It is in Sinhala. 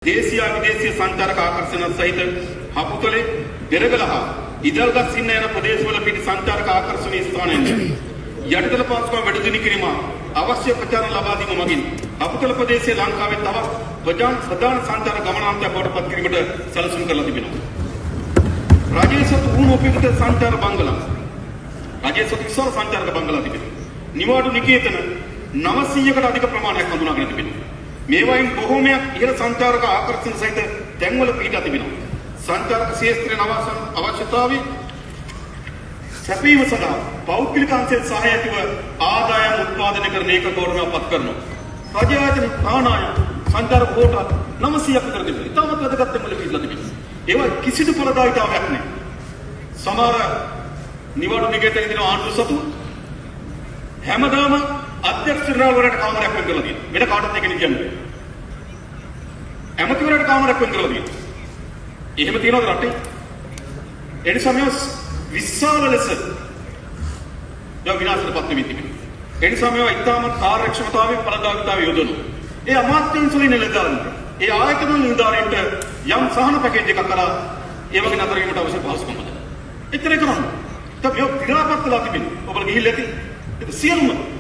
දේශීය විදේශීය සංචාරක ආකර්ෂණ සහිත හපුතලේ දෙරගලහ ඉදල්ගත් සින්න යන ප්‍රදේශවල පිටි සංචාරක ආකර්ෂණීය ස්ථානයන් යටිතල පාස්කම් වැඩිදින කිරීම අවශ්‍ය ප්‍රචාරණ ලබා දීම මගින් හපුතල ප්‍රදේශයේ ලංකාවේ තවත් ප්‍රධාන සංචාර ගමනාන්තයක් බවට පත් කිරීමට සැලසුම් කරලා තිබෙනවා. රජයේ සතු වුණෝපිට සංචාර බංගලා රජයේ සතු ඉස්සර සංචාරක බංගලා තිබෙනවා. නිවාඩු නිකේතන 900කට අධික ප්‍රමාණයක් හඳුනාගෙන තිබෙනවා. මේවායින් බොහෝමයක් ඉහළ සංචාරක ආකර්ෂණ සහිත තැන්වල පිහිටා තිබෙනවා. සංචාරක ක්ෂේත්‍රයේ අවශ්‍යතාවය සැපීම සඳහා පෞද්ගලික අංශයෙන් සහායකව ආදායම් උත්පාදනය කරන ඒකකවරණයක් පත් කරනවා. රජ ආයතන ප්‍රාණායම් සංචාරක කෝටා 900ක් විතර තිබෙනවා. ඉතාමත් වැදගත් තැන්වල පිහිටලා තිබෙනවා. ඒවා කිසිදු ඵලදායීතාවයක් නැහැ. සමහර නිවාඩු නිකේතන දින ආණ්ඩුව සතු හැමදාම අධ්‍යක්ෂකවරයාට කාමරයක් වෙන් කරලා තියෙනවා. වෙන කාටවත් ඒක නෙකියන්නේ. ඇමතිවරයාට කාමරයක් වෙන් කරලා තියෙනවා. එහෙම තියනවද රටේ? ඒ නිසා මේ විශාල ලෙස විනාශයටපත් වෙමින් තිබෙනවා. ඒ නිසා මේවා ඉතාමත් කාර්යක්ෂමතාවයෙන් ඵලදායීතාවය යොදවනවා. ඒ අමාත්‍යාංශවල නිලධාරීන්ට, ඒ ආයතන නිලධාරීන්ට යම් සහන පැකේජ් එකක් කරලා ඒ වගේ නතර වීමට අවශ්‍ය පහසුකම් හදන්න. එච්චර කරන්නේ. ඒක මේ විරාපත් වෙලා තිබෙනවා. ඔබලා ගිහිල්ලා ඇති. ඒක සියලුම